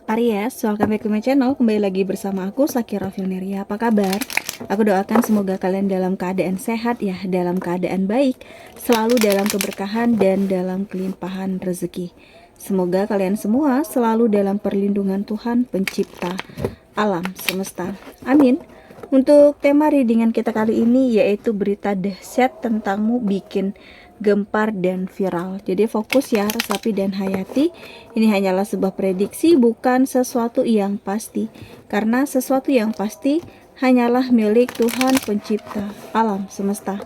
Aries, welcome back to my channel. Kembali lagi bersama aku, Sakira Filneria. Apa kabar? Aku doakan semoga kalian dalam keadaan sehat ya, dalam keadaan baik, selalu dalam keberkahan dan dalam kelimpahan rezeki. Semoga kalian semua selalu dalam perlindungan Tuhan pencipta alam semesta. Amin. Untuk tema readingan kita kali ini yaitu berita dahsyat tentangmu bikin gempar dan viral. Jadi fokus ya, Resapi dan Hayati. Ini hanyalah sebuah prediksi, bukan sesuatu yang pasti. Karena sesuatu yang pasti hanyalah milik Tuhan pencipta alam semesta.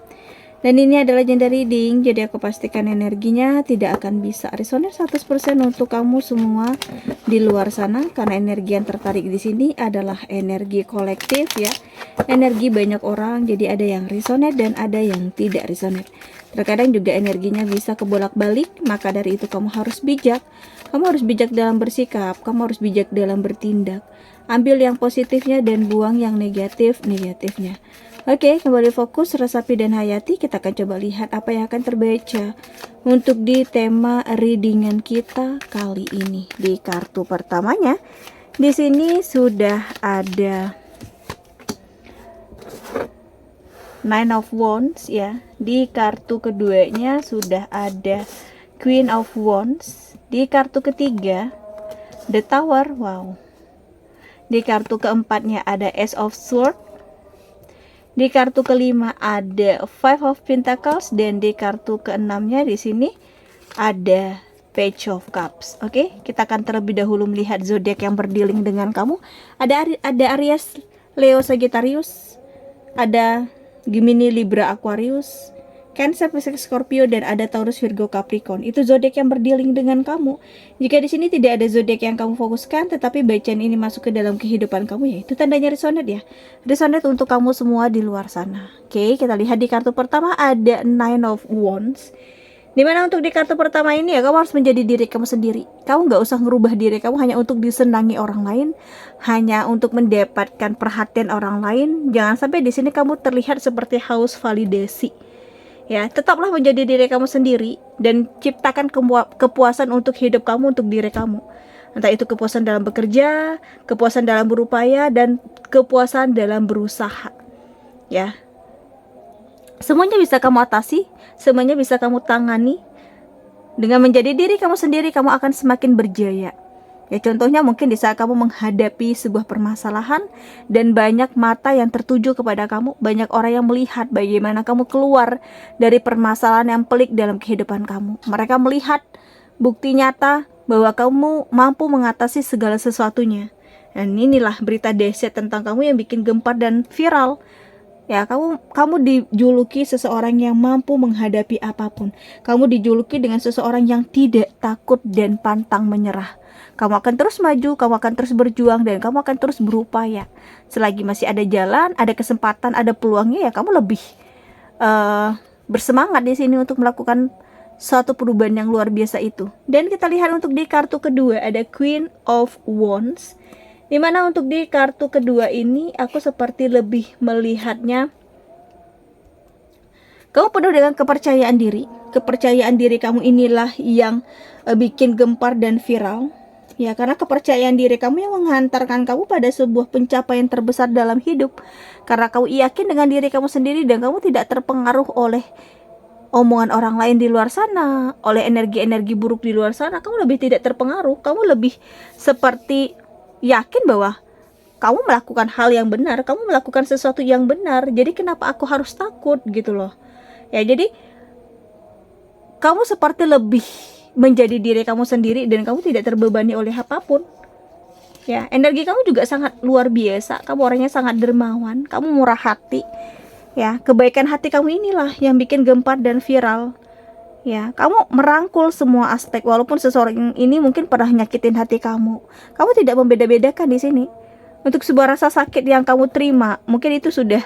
Dan ini adalah janda reading, jadi aku pastikan energinya tidak akan bisa resonate 100% untuk kamu semua di luar sana, karena energi yang tertarik di sini adalah energi kolektif ya. Energi banyak orang, jadi ada yang resonate dan ada yang tidak resonate. Terkadang juga energinya bisa kebolak-balik, maka dari itu kamu harus bijak. Kamu harus bijak dalam bersikap, kamu harus bijak dalam bertindak. Ambil yang positifnya dan buang yang negatifnya. Oke, kembali fokus Resapi dan Hayati. Kita akan coba lihat apa yang akan terbaca untuk di tema readingan kita kali ini. Di kartu pertamanya, di sini sudah ada Nine of Wands ya. Di kartu keduanya sudah ada Queen of Wands. Di kartu ketiga The Tower. Wow. Di kartu keempatnya ada Ace of Swords. Di kartu kelima ada Five of Pentacles, dan di kartu keenamnya di sini ada Page of Cups. Oke, kita akan terlebih dahulu melihat zodiak yang berdealing dengan kamu. Ada Aries, Leo, Sagittarius, ada Gemini, Libra, Aquarius, Cancer, Pisces, Scorpio, dan ada Taurus, Virgo, Capricorn. Itu zodiak yang berdealing dengan kamu. Jika di sini tidak ada zodiak yang kamu fokuskan, tetapi bacaan ini masuk ke dalam kehidupan kamu, ya itu tandanya resonate ya. Resonate untuk kamu semua di luar sana. Oke, kita lihat di kartu pertama ada Nine of Wands. Dimana untuk di kartu pertama ini ya, kamu harus menjadi diri kamu sendiri. Kamu nggak usah ngerubah diri kamu hanya untuk disenangi orang lain, hanya untuk mendapatkan perhatian orang lain. Jangan sampai di sini kamu terlihat seperti haus validasi. Ya, tetaplah menjadi diri kamu sendiri dan ciptakan kepuasan untuk hidup kamu, untuk diri kamu. Entah itu kepuasan dalam bekerja, kepuasan dalam berupaya, dan kepuasan dalam berusaha. Ya. Semuanya bisa kamu atasi, semuanya bisa kamu tangani. Dengan menjadi diri kamu sendiri, kamu akan semakin berjaya. Ya, contohnya mungkin di saat kamu menghadapi sebuah permasalahan dan banyak mata yang tertuju kepada kamu, banyak orang yang melihat bagaimana kamu keluar dari permasalahan yang pelik dalam kehidupan kamu. Mereka melihat bukti nyata bahwa kamu mampu mengatasi segala sesuatunya. Dan inilah berita dahsyat tentang kamu yang bikin gempar dan viral. Ya, kamu dijuluki seseorang yang mampu menghadapi apapun. Kamu dijuluki dengan seseorang yang tidak takut dan pantang menyerah. Kamu akan terus maju, kamu akan terus berjuang, dan kamu akan terus berupaya. Selagi masih ada jalan, ada kesempatan, ada peluangnya, ya kamu lebih bersemangat di sini untuk melakukan suatu perubahan yang luar biasa itu. Dan kita lihat untuk di kartu kedua ada Queen of Wands. Dimana untuk di kartu kedua ini aku seperti lebih melihatnya kamu penuh dengan kepercayaan diri. Kepercayaan diri kamu inilah yang bikin gempar dan viral. Ya, karena kepercayaan diri kamu yang menghantarkan kamu pada sebuah pencapaian terbesar dalam hidup. Karena kamu yakin dengan diri kamu sendiri dan kamu tidak terpengaruh oleh omongan orang lain di luar sana, oleh energi-energi buruk di luar sana. Kamu lebih tidak terpengaruh. Kamu lebih seperti yakin bahwa kamu melakukan hal yang benar, kamu melakukan sesuatu yang benar. Jadi kenapa aku harus takut gitu loh. Ya, jadi kamu seperti lebih menjadi diri kamu sendiri dan kamu tidak terbebani oleh apapun. Ya, energi kamu juga sangat luar biasa. Kamu orangnya sangat dermawan, kamu murah hati. Ya, kebaikan hati kamu inilah yang bikin gempar dan viral. Ya, kamu merangkul semua aspek, walaupun seseorang ini mungkin pernah nyakitin hati kamu. Kamu tidak membeda-bedakan di sini. Untuk sebuah rasa sakit yang kamu terima, mungkin itu sudah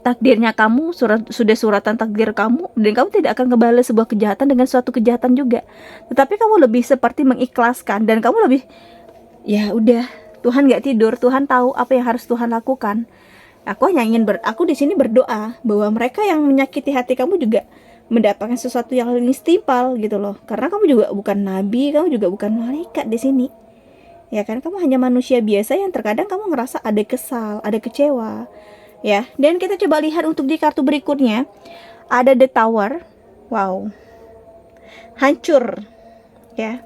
takdirnya kamu, sudah suratan takdir kamu, dan kamu tidak akan kembali sebuah kejahatan dengan suatu kejahatan juga. Tetapi kamu lebih seperti mengikhlaskan, dan kamu lebih, ya udah, Tuhan gak tidur, Tuhan tahu apa yang harus Tuhan lakukan. Aku hanya ingin aku di sini berdoa bahwa mereka yang menyakiti hati kamu juga mendapatkan sesuatu yang lebih setimpal gitu loh. Karena kamu juga bukan nabi, kamu juga bukan malaikat di sini. Ya kan, kamu hanya manusia biasa yang terkadang kamu ngerasa ada kesal, ada kecewa. Ya, dan kita coba lihat untuk di kartu berikutnya. Ada The Tower. Wow. Hancur. Ya.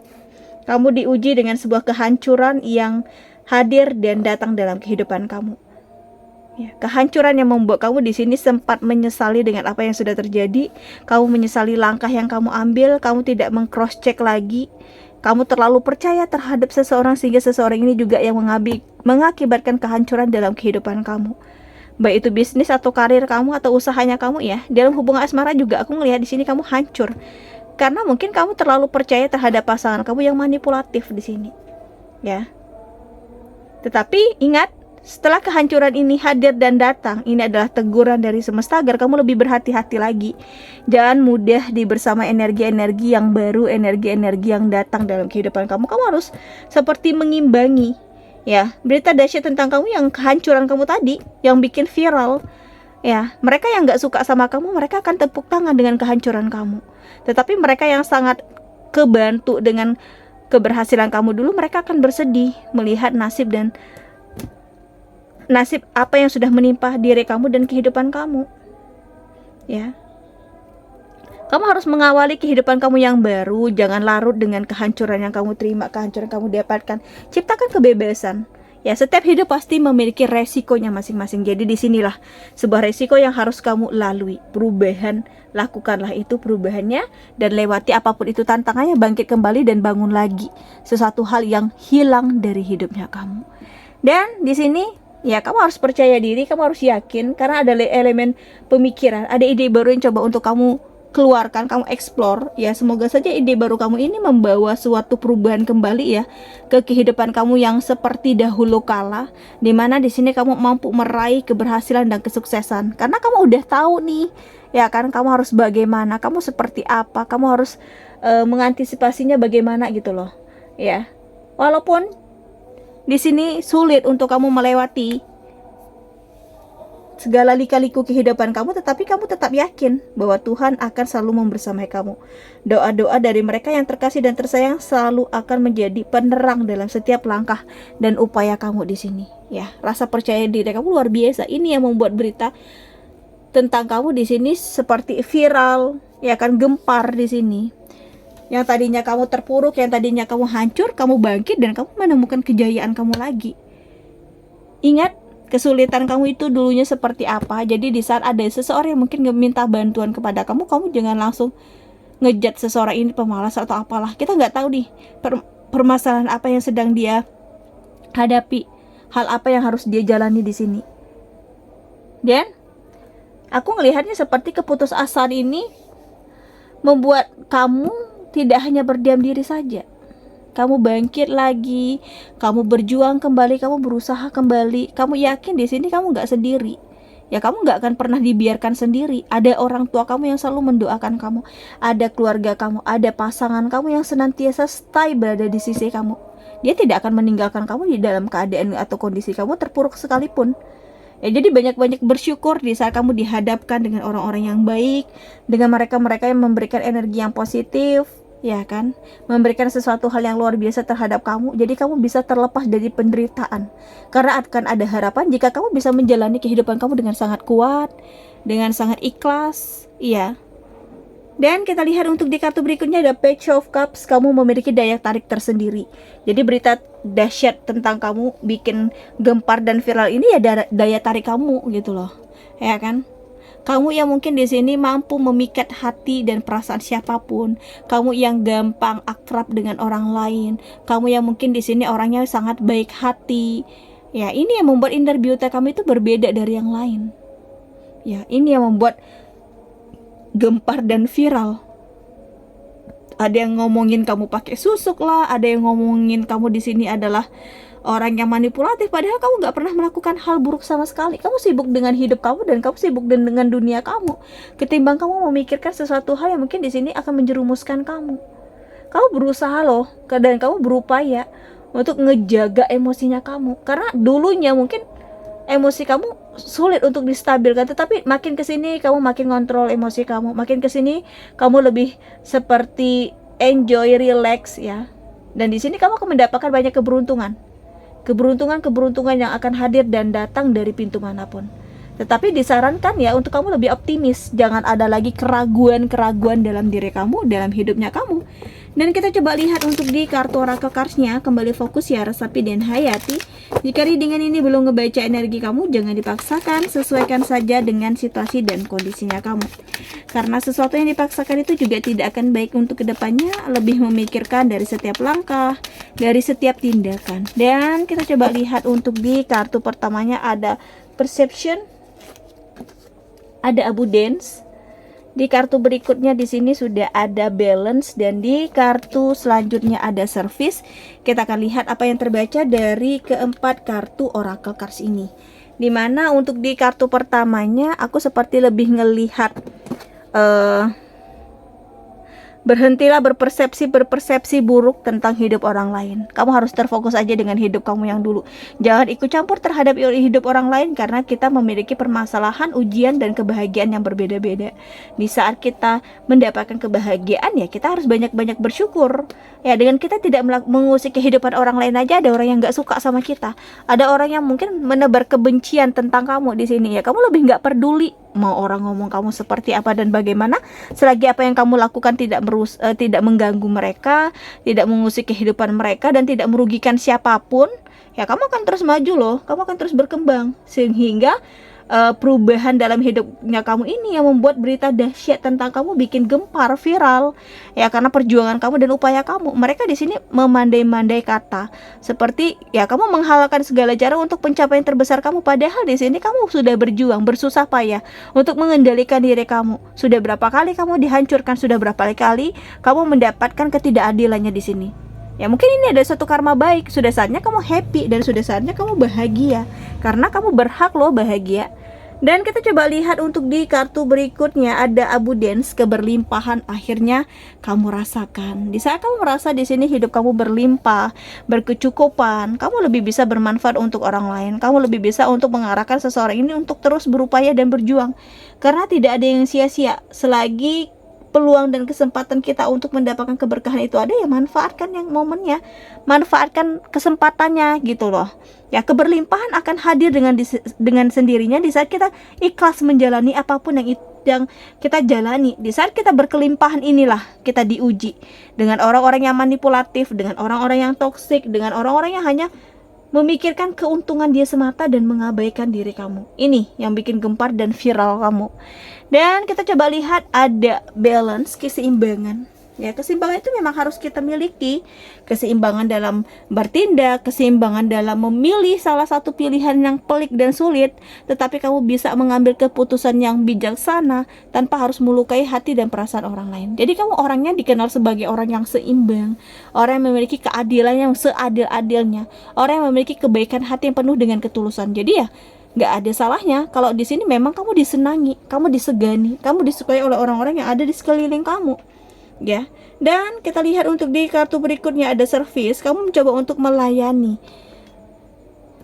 Kamu diuji dengan sebuah kehancuran yang hadir dan datang dalam kehidupan kamu. Ya, kehancuran yang membuat kamu di sini sempat menyesali dengan apa yang sudah terjadi. Kamu menyesali langkah yang kamu ambil, kamu tidak meng-cross check lagi. Kamu terlalu percaya terhadap seseorang sehingga seseorang ini juga yang mengakibatkan kehancuran dalam kehidupan kamu. Baik itu bisnis atau karir kamu atau usahanya kamu ya. Dalam hubungan asmara juga aku melihat di sini kamu hancur. Karena mungkin kamu terlalu percaya terhadap pasangan kamu yang manipulatif di sini. Ya. Tetapi ingat, setelah kehancuran ini hadir dan datang, ini adalah teguran dari semesta agar kamu lebih berhati-hati lagi. Jangan mudah bersama energi-energi yang baru, energi-energi yang datang dalam kehidupan kamu. Kamu harus seperti mengimbangi, ya, berita dahsyat tentang kamu yang kehancuran kamu tadi, yang bikin viral. Ya, mereka yang gak suka sama kamu, mereka akan tepuk tangan dengan kehancuran kamu. Tetapi mereka yang sangat kebantu dengan keberhasilan kamu dulu, mereka akan bersedih melihat nasib apa yang sudah menimpa diri kamu dan kehidupan kamu. Ya. Kamu harus mengawali kehidupan kamu yang baru, jangan larut dengan kehancuran yang kamu terima, kehancuran kamu dapatkan. Ciptakan kebebasan. Ya, setiap hidup pasti memiliki resikonya masing-masing. Jadi disinilah sebuah resiko yang harus kamu lalui. Perubahan, lakukanlah itu perubahannya dan lewati apapun itu tantangannya, bangkit kembali dan bangun lagi sesuatu hal yang hilang dari hidupnya kamu. Dan di sini ya, kamu harus percaya diri, kamu harus yakin, karena ada elemen pemikiran, ada ide baru yang coba untuk kamu keluarkan, kamu explore. Ya, semoga saja ide baru kamu ini membawa suatu perubahan kembali ya ke kehidupan kamu yang seperti dahulu kala, dimana di sini kamu mampu meraih keberhasilan dan kesuksesan. Karena kamu udah tahu nih, ya kan, kamu harus bagaimana, kamu seperti apa, kamu harus mengantisipasinya bagaimana gitu loh. Ya, walaupun di sini sulit untuk kamu melewati segala lika-liku kehidupan kamu, tetapi kamu tetap yakin bahwa Tuhan akan selalu membersamai kamu. Doa-doa dari mereka yang terkasih dan tersayang selalu akan menjadi penerang dalam setiap langkah dan upaya kamu di sini. Ya, rasa percaya diri kamu luar biasa. Ini yang membuat berita tentang kamu di sini seperti viral, ya kan, gempar di sini. Yang tadinya kamu terpuruk, yang tadinya kamu hancur, kamu bangkit dan kamu menemukan kejayaan kamu lagi. Ingat, kesulitan kamu itu dulunya seperti apa. Jadi di saat ada seseorang yang mungkin minta bantuan kepada kamu, kamu jangan langsung ngejat seseorang ini pemalas atau apalah. Kita nggak tahu nih permasalahan apa yang sedang dia hadapi, hal apa yang harus dia jalani di sini. Dan aku ngelihatnya seperti keputusasaan ini membuat kamu tidak hanya berdiam diri saja. Kamu bangkit lagi, kamu berjuang kembali, kamu berusaha kembali. Kamu yakin di sini kamu nggak sendiri. Ya, kamu nggak akan pernah dibiarkan sendiri. Ada orang tua kamu yang selalu mendoakan kamu. Ada keluarga kamu, ada pasangan kamu yang senantiasa stay berada di sisi kamu. Dia tidak akan meninggalkan kamu di dalam keadaan atau kondisi kamu terpuruk sekalipun. Ya, jadi banyak-banyak bersyukur di saat kamu dihadapkan dengan orang-orang yang baik, dengan mereka-mereka yang memberikan energi yang positif, ya kan, memberikan sesuatu hal yang luar biasa terhadap kamu. Jadi kamu bisa terlepas dari penderitaan, karena akan ada harapan jika kamu bisa menjalani kehidupan kamu dengan sangat kuat, dengan sangat ikhlas. Iya. Dan kita lihat untuk di kartu berikutnya ada Page of Cups. Kamu memiliki daya tarik tersendiri. Jadi berita dahsyat tentang kamu bikin gempar dan viral ini ya daya tarik kamu gitu loh, ya kan. Kamu yang mungkin di sini mampu memikat hati dan perasaan siapapun. Kamu yang gampang akrab dengan orang lain. Kamu yang mungkin di sini orangnya sangat baik hati. Ya, ini yang membuat inner beauty kamu itu berbeda dari yang lain. Ya, ini yang membuat gempar dan viral. Ada yang ngomongin kamu pakai susuk lah, ada yang ngomongin kamu di sini adalah orang yang manipulatif, padahal kamu nggak pernah melakukan hal buruk sama sekali. Kamu sibuk dengan hidup kamu dan kamu sibuk dengan dunia kamu, ketimbang kamu memikirkan sesuatu hal yang mungkin di sini akan menjerumuskan kamu. Kamu berusaha loh, dan kamu berupaya untuk ngejaga emosinya kamu, karena dulunya mungkin emosi kamu sulit untuk distabilkan, tetapi makin kesini kamu makin kontrol emosi kamu, makin kesini kamu lebih seperti enjoy, relax ya. Dan di sini kamu akan mendapatkan banyak keberuntungan yang akan hadir dan datang dari pintu manapun. Tetapi disarankan ya untuk kamu lebih optimis, jangan ada lagi keraguan-keraguan dalam diri kamu, dalam hidupnya kamu. Dan kita coba lihat untuk di kartu Oracle Cards-nya, kembali fokus ya Resapi dan Hayati. Jika readingan ini belum ngebaca energi kamu, jangan dipaksakan, sesuaikan saja dengan situasi dan kondisinya kamu. Karena sesuatu yang dipaksakan itu juga tidak akan baik untuk kedepannya, lebih memikirkan dari setiap langkah, dari setiap tindakan. Dan kita coba lihat untuk di kartu pertamanya ada Perception, ada Abundance. Di kartu berikutnya di sini sudah ada Balance, dan di kartu selanjutnya ada Service. Kita akan lihat apa yang terbaca dari keempat kartu Oracle Cards ini. Dimana untuk di kartu pertamanya aku seperti lebih ngelihat berhentilah berpersepsi buruk tentang hidup orang lain. Kamu harus terfokus aja dengan hidup kamu yang dulu. Jangan ikut campur terhadap hidup orang lain, karena kita memiliki permasalahan, ujian, dan kebahagiaan yang berbeda-beda. Di saat kita mendapatkan kebahagiaan ya kita harus banyak-banyak bersyukur. Ya, dengan kita tidak mengusik kehidupan orang lain aja ada orang yang gak suka sama kita. Ada orang yang mungkin menebar kebencian tentang kamu di sini ya. Kamu lebih gak peduli mau orang ngomong kamu seperti apa dan bagaimana, selagi apa yang kamu lakukan tidak mengganggu mereka, tidak mengusik kehidupan mereka, dan tidak merugikan siapapun, ya kamu akan terus maju loh, kamu akan terus berkembang. Sehingga perubahan dalam hidupnya kamu ini yang membuat berita dahsyat tentang kamu bikin gempar, viral ya, karena perjuangan kamu dan upaya kamu. Mereka di sini memandai-mandai kata seperti ya kamu menghalalkan segala cara untuk pencapaian terbesar kamu, padahal di sini kamu sudah berjuang bersusah payah untuk mengendalikan diri kamu. Sudah berapa kali kamu dihancurkan, sudah berapa kali kamu mendapatkan ketidakadilannya di sini. Ya mungkin ini ada satu karma baik, sudah saatnya kamu happy dan sudah saatnya kamu bahagia, karena kamu berhak loh bahagia. Dan kita coba lihat untuk di kartu berikutnya ada Abundance, keberlimpahan akhirnya kamu rasakan. Di saat kamu merasa di sini hidup kamu berlimpah, berkecukupan, kamu lebih bisa bermanfaat untuk orang lain. Kamu lebih bisa untuk mengarahkan seseorang ini untuk terus berupaya dan berjuang. Karena tidak ada yang sia-sia. Selagi peluang dan kesempatan kita untuk mendapatkan keberkahan itu ada, ya manfaatkan yang momennya, manfaatkan kesempatannya gitu loh. Ya keberlimpahan akan hadir dengan sendirinya di saat kita ikhlas menjalani apapun yang kita jalani. Di saat kita berkelimpahan inilah kita diuji dengan orang-orang yang manipulatif, dengan orang-orang yang toksik, dengan orang-orang yang hanya memikirkan keuntungan dia semata dan mengabaikan diri kamu. Ini yang bikin gempar dan viral kamu. Dan kita coba lihat ada Balance, keseimbangan. Ya, keseimbangan itu memang harus kita miliki. Keseimbangan dalam bertindak, keseimbangan dalam memilih salah satu pilihan yang pelik dan sulit, tetapi kamu bisa mengambil keputusan yang bijaksana tanpa harus melukai hati dan perasaan orang lain. Jadi kamu orangnya dikenal sebagai orang yang seimbang, orang yang memiliki keadilan yang seadil-adilnya, orang yang memiliki kebaikan hati yang penuh dengan ketulusan. Jadi ya nggak ada salahnya kalau di sini memang kamu disenangi, kamu disegani, kamu disukai oleh orang-orang yang ada di sekeliling kamu. Ya, dan kita lihat untuk di kartu berikutnya ada Service. Kamu mencoba untuk melayani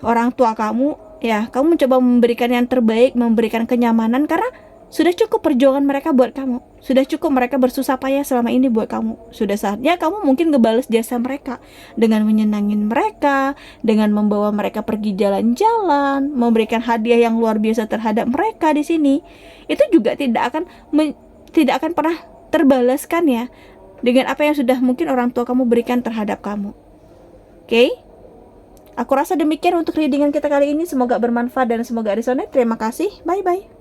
orang tua kamu, ya, kamu mencoba memberikan yang terbaik, memberikan kenyamanan, karena sudah cukup perjuangan mereka buat kamu, sudah cukup mereka bersusah payah selama ini buat kamu. Sudah saatnya kamu mungkin ngebales jasa mereka dengan menyenangin mereka, dengan membawa mereka pergi jalan-jalan, memberikan hadiah yang luar biasa terhadap mereka di sini. Itu juga tidak akan pernah terbalaskan ya dengan apa yang sudah mungkin orang tua kamu berikan terhadap kamu. Oke? Aku rasa demikian untuk readingan kita kali ini. Semoga bermanfaat dan semoga resonate. Terima kasih. Bye-bye.